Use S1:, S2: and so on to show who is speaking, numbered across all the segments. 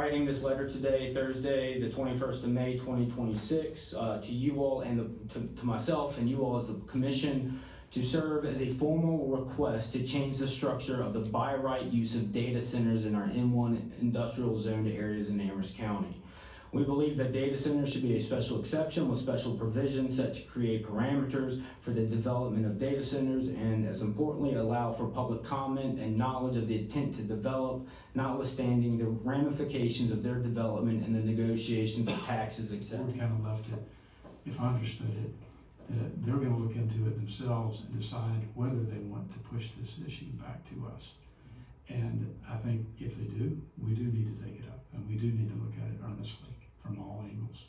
S1: writing this letter today, Thursday, the 21st of May, 2026, to you all and to myself and you all as the commission to serve as a formal request to change the structure of the by right use of data centers in our M1 industrial zoned areas in Amherst County. We believe that data centers should be a special exception with special provisions set to create parameters for the development of data centers and, as importantly, allow for public comment and knowledge of the intent to develop, notwithstanding the ramifications of their development and the negotiations of taxes, etc.
S2: We kind of left it, if I understood it, that they're going to look into it themselves and decide whether they want to push this issue back to us. And I think if they do, we do need to take it up, and we do need to look at it earnestly from all angles.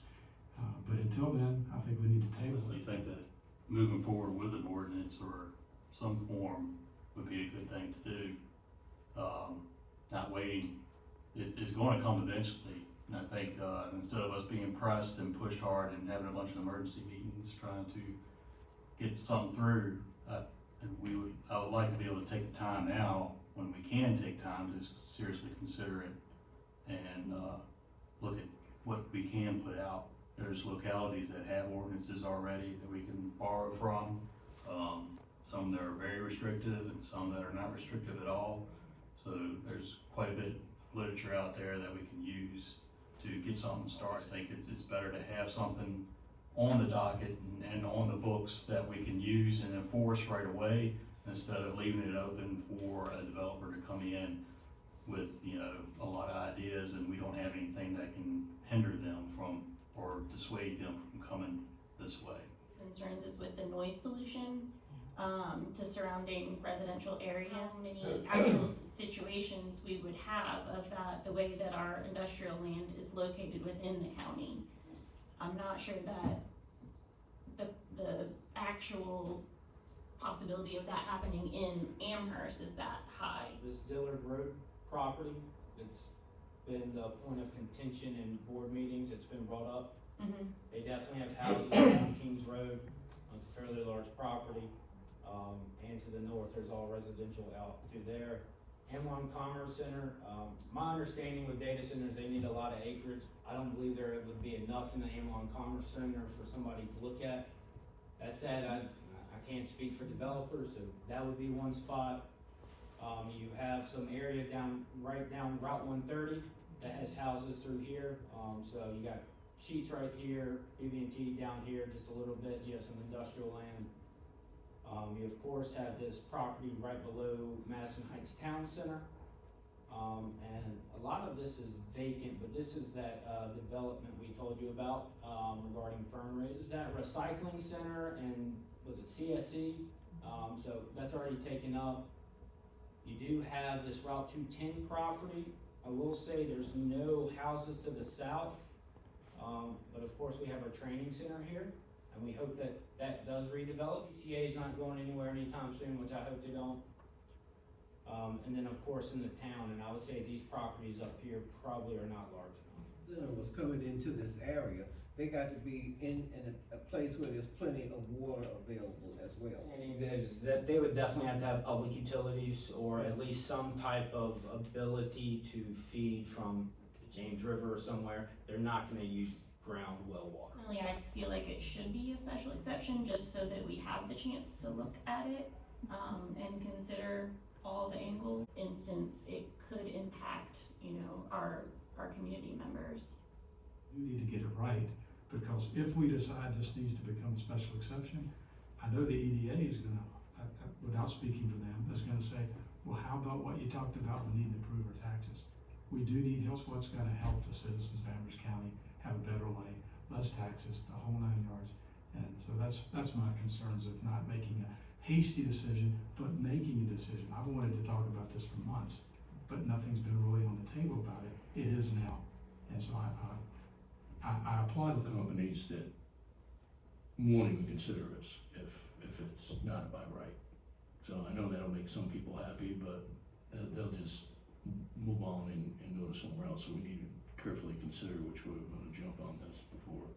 S2: But until then, I think we need to table it.
S3: I think that moving forward with an ordinance or some form would be a good thing to do. Not waiting. It's going to come eventually. And I think instead of us being pressed and pushed hard and having a bunch of emergency meetings trying to get something through, I would like to be able to take the time now, when we can take time, to seriously consider it and look at what we can put out. There's localities that have ordinances already that we can borrow from. Some that are very restrictive and some that are not restrictive at all. So there's quite a bit of literature out there that we can use to get something started. I think it's better to have something on the docket and on the books that we can use and enforce right away, instead of leaving it open for a developer to come in with, you know, a lot of ideas and we don't have anything that can hinder them from or dissuade them from coming this way.
S4: Concerns is with the noise pollution to surrounding residential areas. How many actual situations we would have of that, the way that our industrial land is located within the county. I'm not sure that the actual possibility of that happening in Amherst is that high.
S1: This Dillard Road property, it's been the point of contention in board meetings. It's been brought up.
S4: Mm-hmm.
S1: They definitely have houses on Kings Road. It's a fairly large property. And to the north, there's all residential out through there. M1 Commerce Center, my understanding with data centers, they need a lot of acreage. I don't believe there would be enough in the M1 Commerce Center for somebody to look at. That said, I can't speak for developers, so that would be one spot. You have some area right down Route 130 that has houses through here. So you got Sheets right here, BB&T down here just a little bit. You have some industrial land. You of course have this property right below Madison Heights Town Center. And a lot of this is vacant, but this is that development we told you about regarding Fernridge. This is that recycling center, and was it CSE? So that's already taken up. You do have this Route 210 property. I will say there's no houses to the south, but of course we have our training center here, and we hope that that does redevelop. ECA is not going anywhere anytime soon, which I hope they don't. And then of course in the town, and I would say these properties up here probably are not large enough.
S5: Center was coming into this area, they got to be in a place where there's plenty of water available as well.
S1: Is that they would definitely have to have public utilities or at least some type of ability to feed from the James River or somewhere. They're not going to use ground well water.
S4: Really, I feel like it should be a special exception just so that we have the chance to look at it and consider all the angles. Instance, it could impact, you know, our community members.
S2: We need to get it right, because if we decide this needs to become a special exception, I know the EDA is going to, without speaking for them, is going to say, well, how about what you talked about, we need to improve our taxes. We do need, that's what's going to help the citizens of Amherst County have a better life, less taxes, the whole 9 yards. And so that's my concerns of not making a hasty decision, but making a decision. I've wanted to talk about this for months, but nothing's been really on the table about it. It is now. And so I applaud
S6: the companies that won't even consider us if it's not by right. So I know that'll make some people happy, but they'll just move on and go to somewhere else. So we need to carefully consider which way we're going to jump on this before